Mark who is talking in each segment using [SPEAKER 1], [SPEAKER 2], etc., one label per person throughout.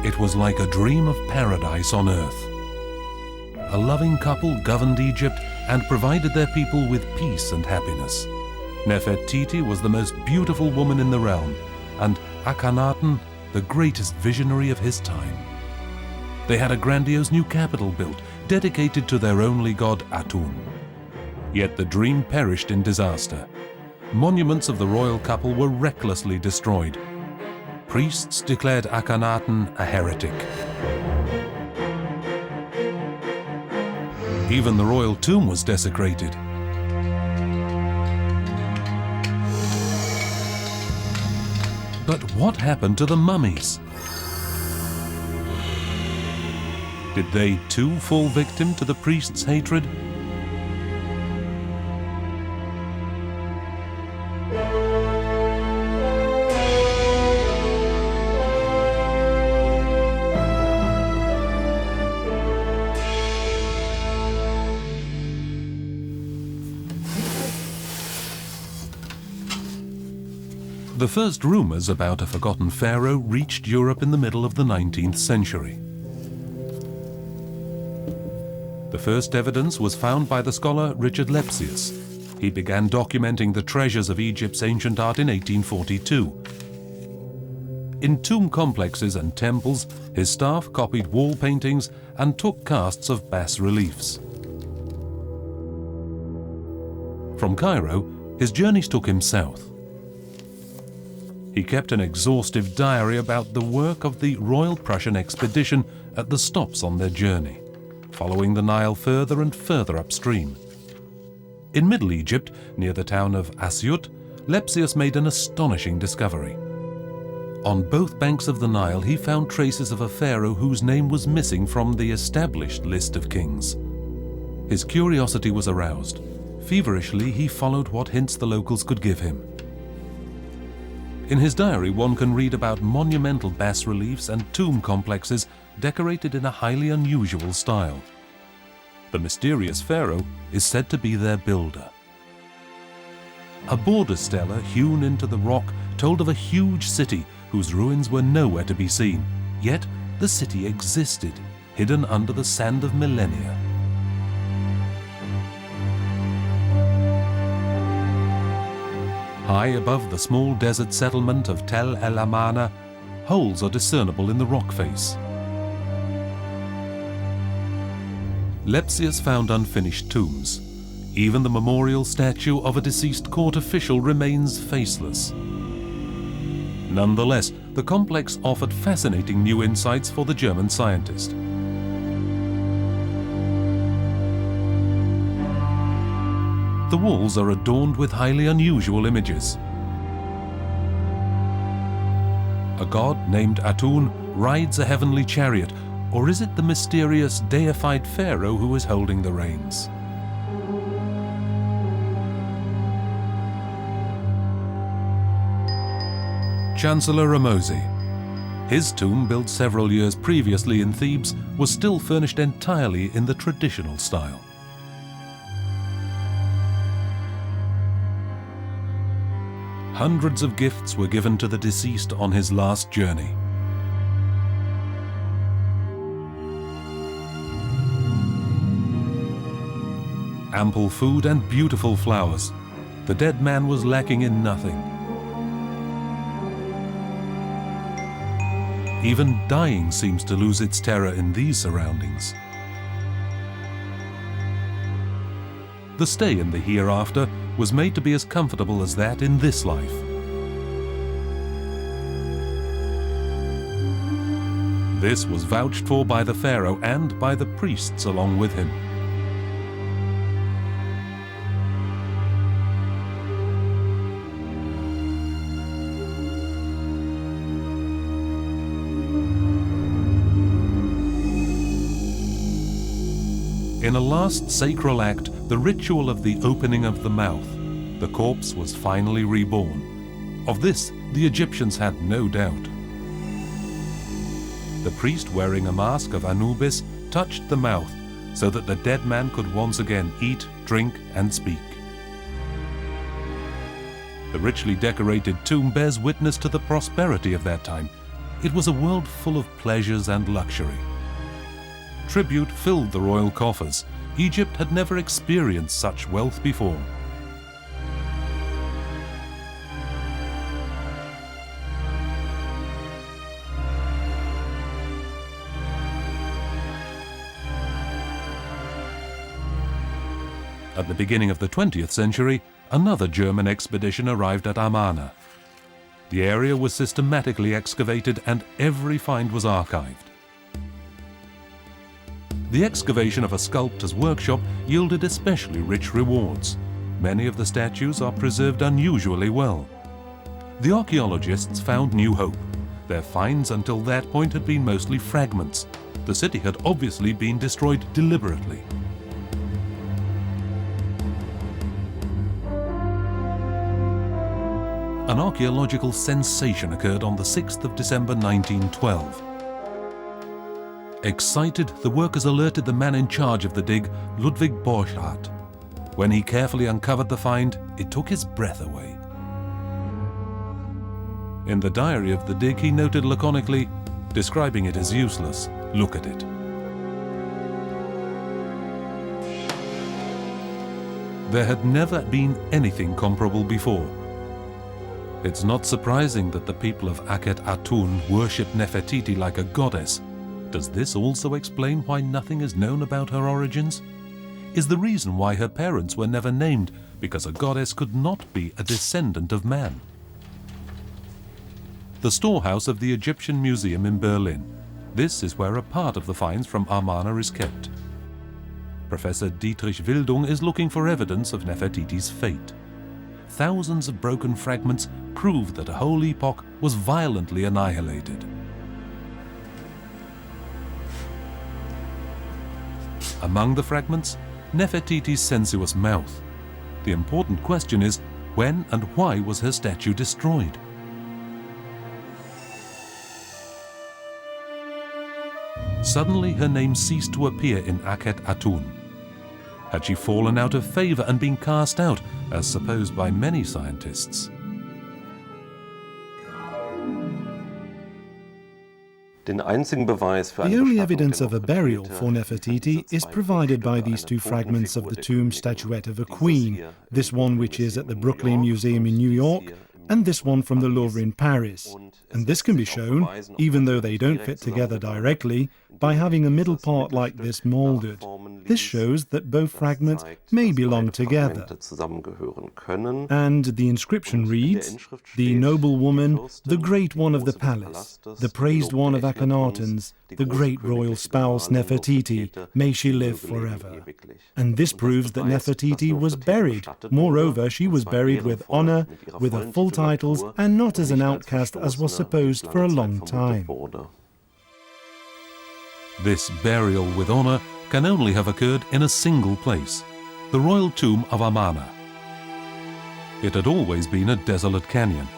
[SPEAKER 1] It was like a dream of paradise on earth. A loving couple governed Egypt and provided their people with peace and happiness. Nefertiti was the most beautiful woman in the realm, and Akhanatan the greatest visionary of his time. They had a grandiose new capital built, dedicated to their only god Atun. Yet the dream perished in disaster. Monuments of the royal couple were recklessly destroyed. Priests declared Akhanatan a heretic. Even the royal tomb was desecrated. But what happened to the mummies? Did they too fall victim to the priests' hatred? The first rumours about a forgotten pharaoh reached Europe in the middle of the 19th century. The first evidence was found by the scholar Richard Lepsius. He began documenting the treasures of Egypt's ancient art in 1842. In tomb complexes and temples, his staff copied wall paintings and took casts of bas-reliefs. From Cairo, his journeys took him south. He kept an exhaustive diary about the work of the Royal Prussian Expedition at the stops on their journey, following the Nile further and further upstream. In Middle Egypt, near the town of Asyut, Lepsius made an astonishing discovery. On both banks of the Nile, he found traces of a pharaoh whose name was missing from the established list of kings. His curiosity was aroused. Feverishly, he followed what hints the locals could give him. In his diary, one can read about monumental bas-reliefs and tomb complexes decorated in a highly unusual style. The mysterious pharaoh is said to be their builder. A border stela hewn into the rock told of a huge city whose ruins were nowhere to be seen, yet the city existed, hidden under the sand of millennia. High above the small desert settlement of Tel El Amarna, holes are discernible in the rock face. Lepsius found unfinished tombs. Even the memorial statue of a deceased court official remains faceless. Nonetheless, the complex offered fascinating new insights for the German scientist. The walls are adorned with highly unusual images. A god named Atun rides a heavenly chariot, or is it the mysterious deified pharaoh who is holding the reins? Chancellor Ramosi. His tomb, built several years previously in Thebes, was still furnished entirely in the traditional style. Hundreds of gifts were given to the deceased on his last journey. Ample food and beautiful flowers. The dead man was lacking in nothing. Even dying seems to lose its terror in these surroundings. The stay in the hereafter was made to be as comfortable as that in this life. This was vouched for by the pharaoh and by the priests along with him. In a last sacral act, the ritual of the opening of the mouth, the corpse was finally reborn. Of this, the Egyptians had no doubt. The priest, wearing a mask of Anubis, touched the mouth so that the dead man could once again eat, drink, and speak. The richly decorated tomb bears witness to the prosperity of that time. it was a world full of pleasures and luxury. Tribute filled the royal coffers. Egypt had never experienced such wealth before. At the beginning of the 20th century, another German expedition arrived at Amarna. The area was systematically excavated and every find was archived. The excavation of a sculptor's workshop yielded especially rich rewards. Many of the statues are preserved unusually well. The archaeologists found new hope. Their finds until that point had been mostly fragments. The city had obviously been destroyed deliberately. An archaeological sensation occurred on the 6th of December 1912. Excited, the workers alerted the man in charge of the dig, Ludwig Borchardt. When he carefully uncovered the find, it took his breath away. In the diary of the dig, he noted laconically, describing it as useless, "Look at it." There had never been anything comparable before. It's not surprising that the people of Akhenaten worship Nefertiti like a goddess. Does this also explain why nothing is known about her origins? Is the reason why her parents were never named because a goddess could not be a descendant of man? The storehouse of the Egyptian Museum in Berlin. This is where a part of the finds from Amarna is kept. Professor Dietrich Wildung is looking for evidence of Nefertiti's fate. Thousands of broken fragments prove that a whole epoch was violently annihilated. Among the fragments, Nefertiti's sensuous mouth. The important question is, when and why was her statue destroyed? Suddenly her name ceased to appear in Akhenaten. Had she fallen out of favor and been cast out, as supposed by many scientists?
[SPEAKER 2] The only evidence of a burial for Nefertiti is provided by these two fragments of the tomb statuette of a queen, this one which is at the Brooklyn Museum in New York, and this one from the Louvre in Paris. And this can be shown, even though they don't fit together directly, by having a middle part like this molded. This shows that both fragments may belong together. And the inscription reads, "The noble woman, the great one of the palace, the praised one of Akhanatens, the great royal spouse Nefertiti, may she live forever." And this proves that Nefertiti was buried. Moreover, she was buried with honor, with her full titles, and not as an outcast as was supposed for a long time.
[SPEAKER 1] This burial with honor can only have occurred in a single place, the royal tomb of Amarna. It had always been a desolate canyon.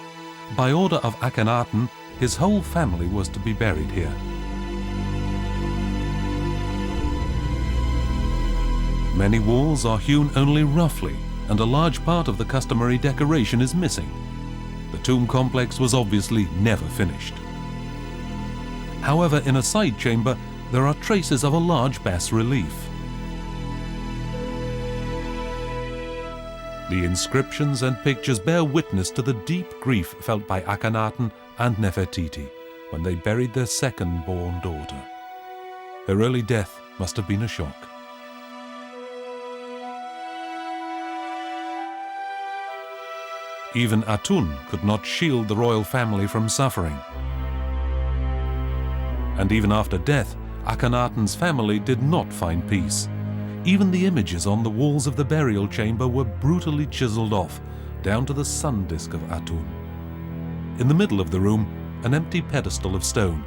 [SPEAKER 1] By order of Akhenaten, his whole family was to be buried here. Many walls are hewn only roughly, and a large part of the customary decoration is missing. The tomb complex was obviously never finished. However, in a side chamber, there are traces of a large bas-relief. The inscriptions and pictures bear witness to the deep grief felt by Akhenaten and Nefertiti when they buried their second-born daughter. Her early death must have been a shock. Even Atun could not shield the royal family from suffering. And even after death, Akhenaten's family did not find peace. Even the images on the walls of the burial chamber were brutally chiseled off, down to the sun disk of Atun. In the middle of the room, an empty pedestal of stone.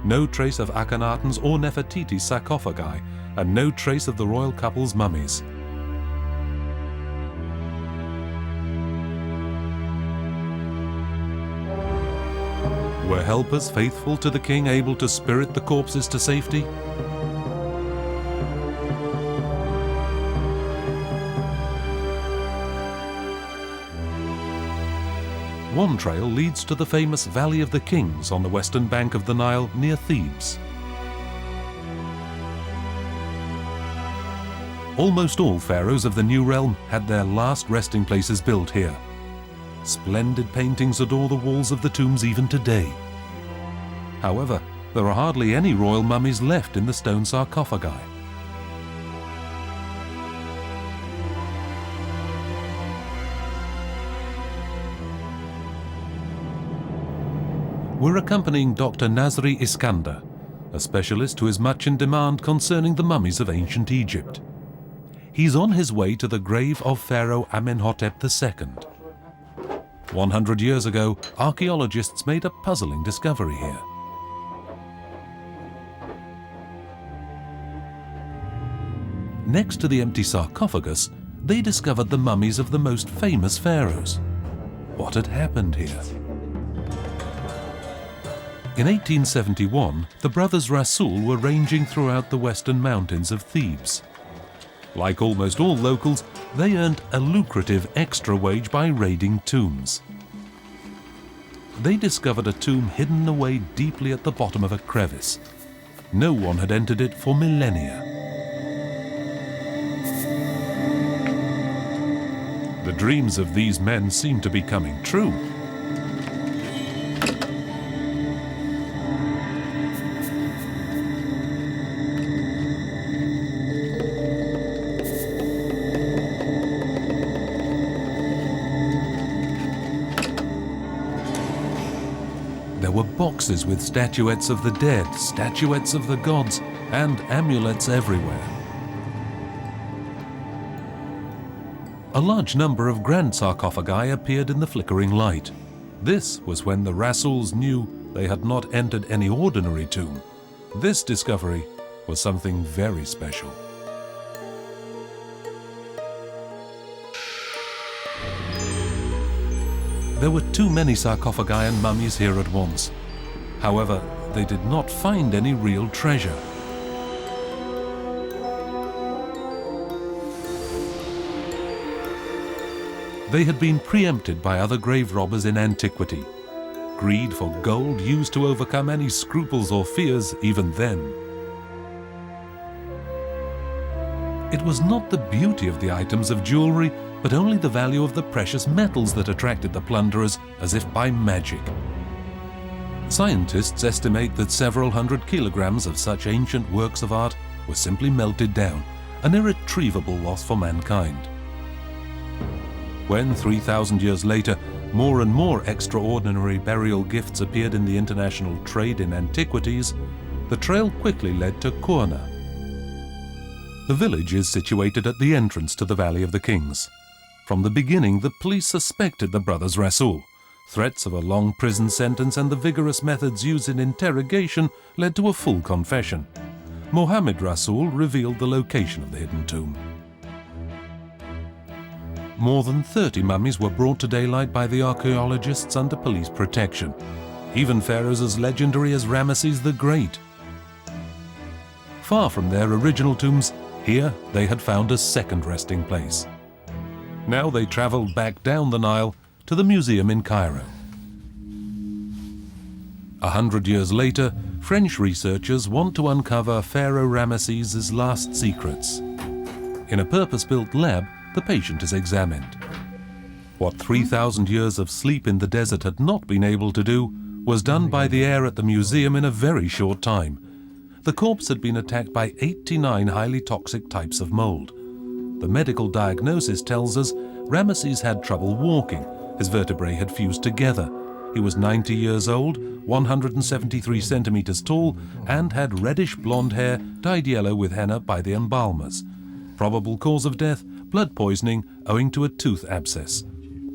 [SPEAKER 1] No trace of Akhenaten's or Nefertiti's sarcophagi, and no trace of the royal couple's mummies. Were helpers faithful to the king able to spirit the corpses to safety? One trail leads to the famous Valley of the Kings on the western bank of the Nile near Thebes. Almost all pharaohs of the New Realm had their last resting places built here. Splendid paintings adorn the walls of the tombs even today. However, there are hardly any royal mummies left in the stone sarcophagi. We're accompanying Dr. Nazri Iskander, a specialist who is much in demand concerning the mummies of ancient Egypt. He's on his way to the grave of Pharaoh Amenhotep II. 100 years ago, archaeologists made a puzzling discovery here. Next to the empty sarcophagus, they discovered the mummies of the most famous pharaohs. What had happened here? In 1871, the brothers Rasul were ranging throughout the western mountains of Thebes. Like almost all locals, they earned a lucrative extra wage by raiding tombs. They discovered a tomb hidden away deeply at the bottom of a crevice. No one had entered it for millennia. The dreams of these men seemed to be coming true. There were boxes with statuettes of the dead, statuettes of the gods, and amulets everywhere. A large number of grand sarcophagi appeared in the flickering light. This was when the Rasuls knew they had not entered any ordinary tomb. This discovery was something very special. There were too many sarcophagi and mummies here at once. However, they did not find any real treasure. They had been preempted by other grave robbers in antiquity. Greed for gold used to overcome any scruples or fears even then. It was not the beauty of the items of jewelry, but only the value of the precious metals that attracted the plunderers as if by magic. Scientists estimate that several hundred kilograms of such ancient works of art were simply melted down, an irretrievable loss for mankind. When, 3,000 years later, more and more extraordinary burial gifts appeared in the international trade in antiquities, the trail quickly led to Kurna. The village is situated at the entrance to the Valley of the Kings. From the beginning, the police suspected the brothers Rasul. Threats of a long prison sentence and the vigorous methods used in interrogation led to a full confession. Mohammed Rasul revealed the location of the hidden tomb. More than 30 mummies were brought to daylight by the archaeologists under police protection. Even pharaohs as legendary as Ramesses the Great. Far from their original tombs, here they had found a second resting place. Now they traveled back down the Nile to the museum in Cairo. 100 years later, French researchers want to uncover Pharaoh Ramesses' last secrets. In a purpose-built lab, the patient is examined. What 3,000 years of sleep in the desert had not been able to do was done by the air at the museum in a very short time. The corpse had been attacked by 89 highly toxic types of mold. The medical diagnosis tells us Ramesses had trouble walking. His vertebrae had fused together. He was 90 years old, 173 centimeters tall, and had reddish blonde hair dyed yellow with henna by the embalmers. Probable cause of death, blood poisoning owing to a tooth abscess.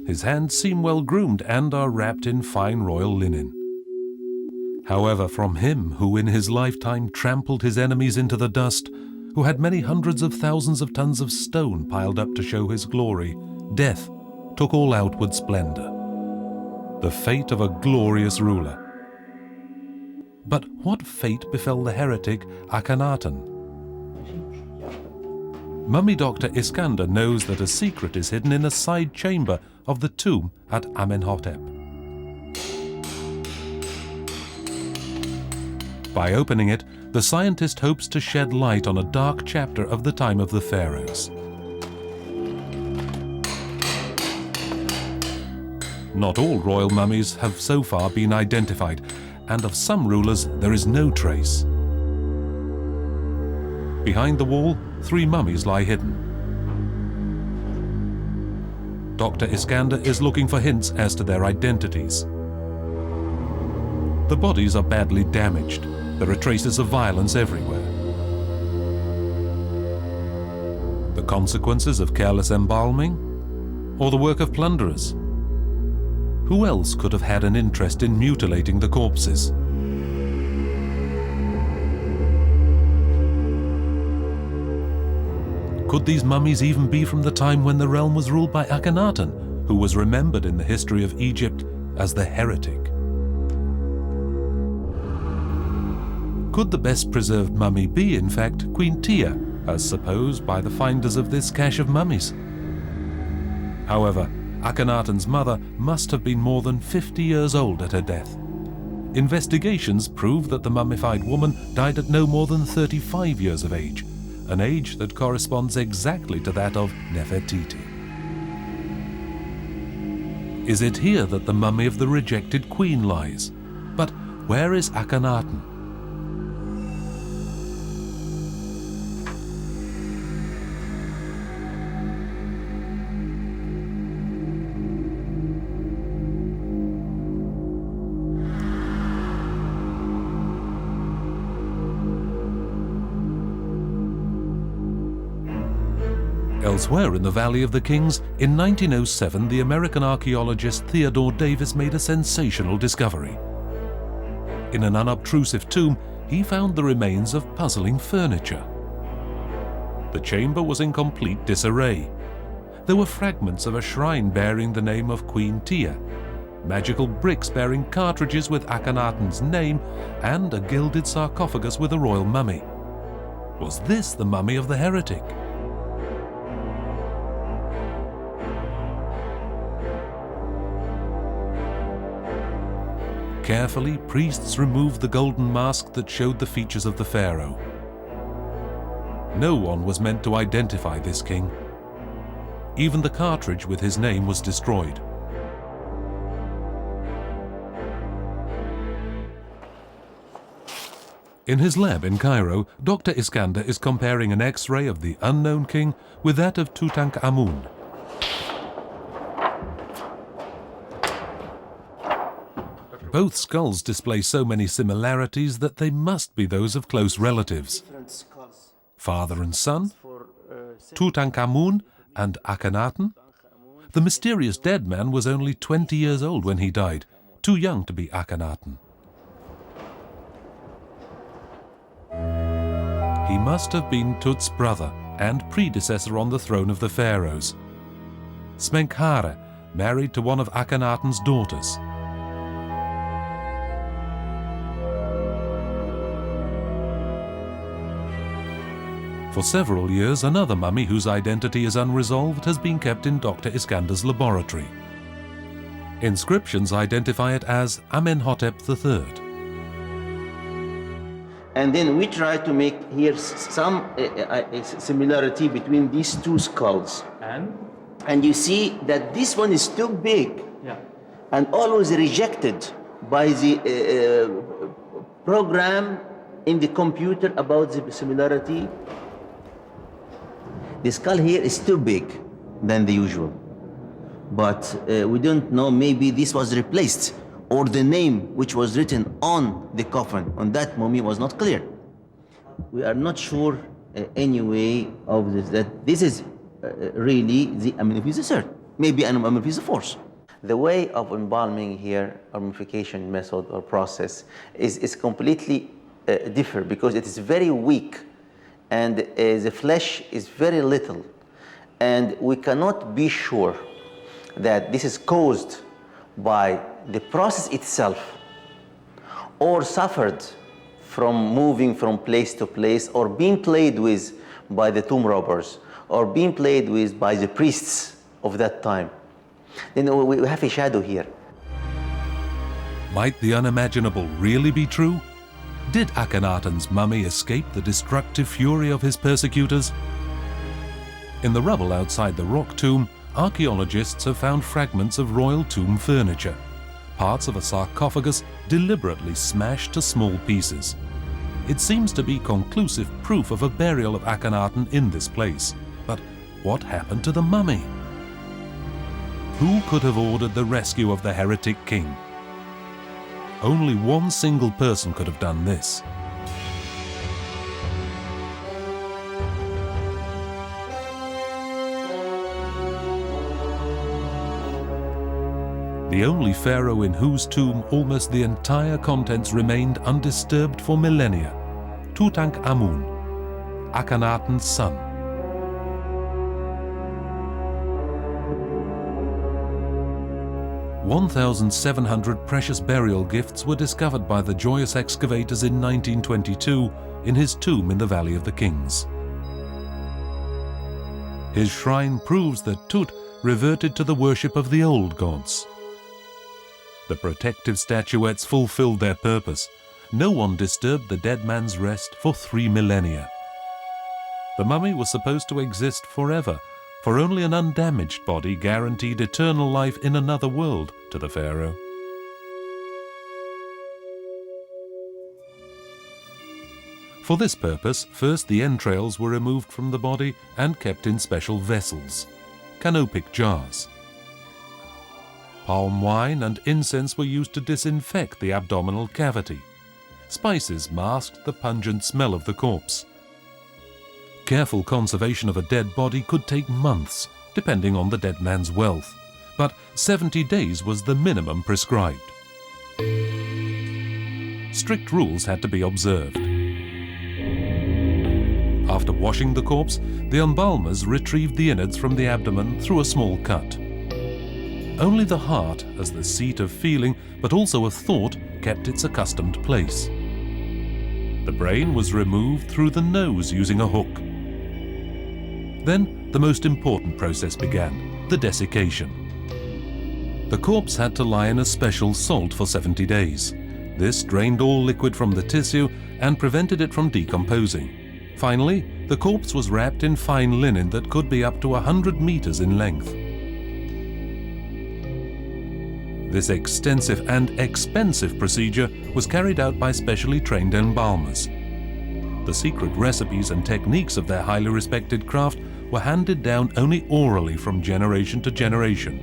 [SPEAKER 1] His hands seem well groomed and are wrapped in fine royal linen. However, from him who in his lifetime trampled his enemies into the dust, who had many hundreds of thousands of tons of stone piled up to show his glory, death took all outward splendor. The fate of a glorious ruler. But what fate befell the heretic Akhanatan? Mummy Dr. Iskander knows that a secret is hidden in a side chamber of the tomb at Amenhotep. By opening it, the scientist hopes to shed light on a dark chapter of the time of the pharaohs. Not all royal mummies have so far been identified, and of some rulers there is no trace. Behind the wall, 3 mummies lie hidden. Dr. Iskander is looking for hints as to their identities. The bodies are badly damaged. There are traces of violence everywhere. The consequences of careless embalming? Or the work of plunderers? Who else could have had an interest in mutilating the corpses? Could these mummies even be from the time when the realm was ruled by Akhenaten, who was remembered in the history of Egypt as the heretic? Could the best preserved mummy be, in fact, Queen Tia, as supposed by the finders of this cache of mummies? However, Akhenaten's mother must have been more than 50 years old at her death. Investigations prove that the mummified woman died at no more than 35 years of age, an age that corresponds exactly to that of Nefertiti. Is it here that the mummy of the rejected queen lies? But where is Akhenaten? Elsewhere in the Valley of the Kings, in 1907, the American archaeologist Theodore Davis made a sensational discovery. In an unobtrusive tomb, he found the remains of puzzling furniture. The chamber was in complete disarray. There were fragments of a shrine bearing the name of Queen Tia, magical bricks bearing cartridges with Akhenaten's name, and a gilded sarcophagus with a royal mummy. Was this the mummy of the heretic? Carefully, priests removed the golden mask that showed the features of the pharaoh. No one was meant to identify this king. Even the cartridge with his name was destroyed. In his lab in Cairo, Dr. Iskander is comparing an X-ray of the unknown king with that of Tutankhamun. Both skulls display so many similarities that they must be those of close relatives. Father and son, Tutankhamun and Akhenaten. The mysterious dead man was only 20 years old when he died, too young to be Akhenaten. He must have been Tut's brother and predecessor on the throne of the pharaohs. Smenkhare married to one of Akhenaten's daughters. For several years, another mummy whose identity is unresolved has been kept in Dr. Iskander's laboratory. Inscriptions identify it as Amenhotep III.
[SPEAKER 3] And then we try to make here some similarity between these two skulls. And you see that this one is too big, and always rejected by the program in the computer about the similarity. The skull here is too big than the usual. But we don't know, maybe this was replaced, or the name which was written on the coffin, on that mummy, was not clear. We are not sure anyway of this, that this is really the Amenhotep III, maybe an Amenhotep IV. The way of embalming here, or mummification method or process, is completely different, because it is very weak, and the flesh is very little, and we cannot be sure that this is caused by the process itself, or suffered from moving from place to place, or being played with by the tomb robbers, or being played with by the priests of that time. Then we have a shadow here.
[SPEAKER 1] Might the unimaginable really be true? Did Akhenaten's mummy escape the destructive fury of his persecutors? In the rubble outside the rock tomb, archaeologists have found fragments of royal tomb furniture, parts of a sarcophagus deliberately smashed to small pieces. It seems to be conclusive proof of a burial of Akhenaten in this place. But what happened to the mummy? Who could have ordered the rescue of the heretic king? Only one single person could have done this. The only pharaoh in whose tomb almost the entire contents remained undisturbed for millennia, Tutankhamun, Akhenaten's son. "1,700 precious burial gifts were discovered by the joyous excavators in 1922 in his tomb in the Valley of the Kings. His shrine proves that Tut reverted to the worship of the old gods. The protective statuettes fulfilled their purpose. No one disturbed the dead man's rest for 3 millennia. The mummy was supposed to exist forever, for only an undamaged body guaranteed eternal life in another world to the pharaoh. For this purpose, first the entrails were removed from the body and kept in special vessels, canopic jars. Palm wine and incense were used to disinfect the abdominal cavity. Spices masked the pungent smell of the corpse. Careful conservation of a dead body could take months, depending on the dead man's wealth, but 70 days was the minimum prescribed. Strict rules had to be observed. After washing the corpse, the embalmers retrieved the innards from the abdomen through a small cut. Only the heart, as the seat of feeling, but also of thought, kept its accustomed place. The brain was removed through the nose using a hook. Then the most important process began, the desiccation. The corpse had to lie in a special salt for 70 days. This drained all liquid from the tissue and prevented it from decomposing. Finally, the corpse was wrapped in fine linen that could be up to 100 meters in length. This extensive and expensive procedure was carried out by specially trained embalmers. The secret recipes and techniques of their highly respected craft were handed down only orally from generation to generation.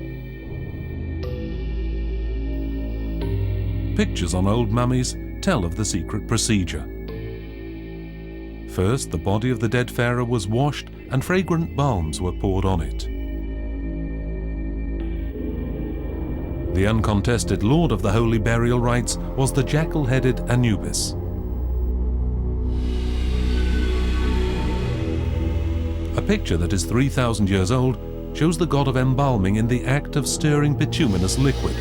[SPEAKER 1] Pictures on old mummies tell of the secret procedure. First, the body of the dead pharaoh was washed and fragrant balms were poured on it. The uncontested lord of the holy burial rites was the jackal-headed Anubis. A picture that is 3,000 years old shows the god of embalming in the act of stirring bituminous liquid.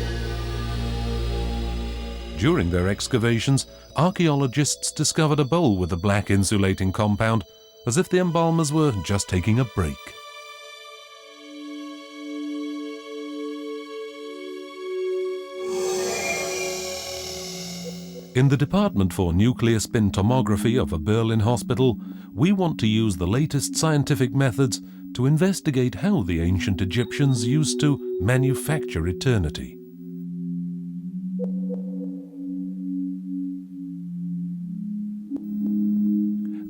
[SPEAKER 1] During their excavations, archaeologists discovered a bowl with a black insulating compound, as if the embalmers were just taking a break. In the Department for Nuclear Spin Tomography of a Berlin hospital, we want to use the latest scientific methods to investigate how the ancient Egyptians used to manufacture eternity.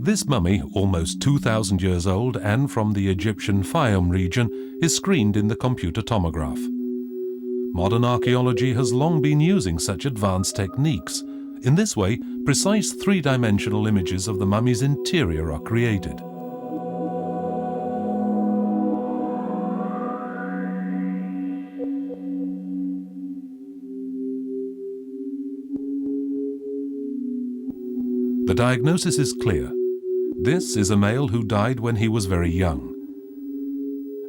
[SPEAKER 1] This mummy, almost 2,000 years old and from the Egyptian Fayum region, is screened in the computer tomograph. Modern archaeology has long been using such advanced techniques. In this way, precise three-dimensional images of the mummy's interior are created. The diagnosis is clear. This is a male who died when he was very young.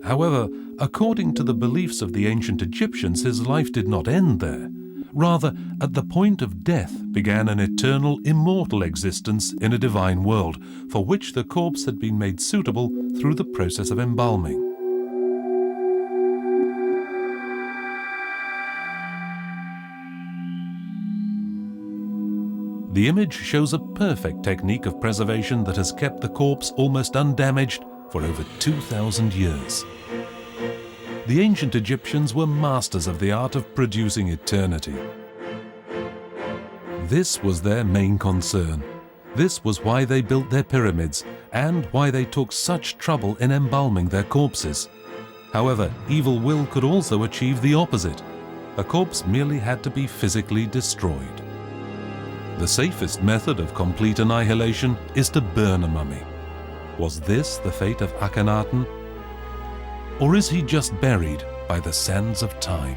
[SPEAKER 1] However, according to the beliefs of the ancient Egyptians, his life did not end there. Rather, at the point of death began an eternal, immortal existence in a divine world, for which the corpse had been made suitable through the process of embalming. The image shows a perfect technique of preservation that has kept the corpse almost undamaged for over 2,000 years. The ancient Egyptians were masters of the art of producing eternity. This was their main concern. This was why they built their pyramids and why they took such trouble in embalming their corpses. However, evil will could also achieve the opposite. A corpse merely had to be physically destroyed. The safest method of complete annihilation is to burn a mummy. Was this the fate of Akhenaten? Or is he just buried by the sands of time?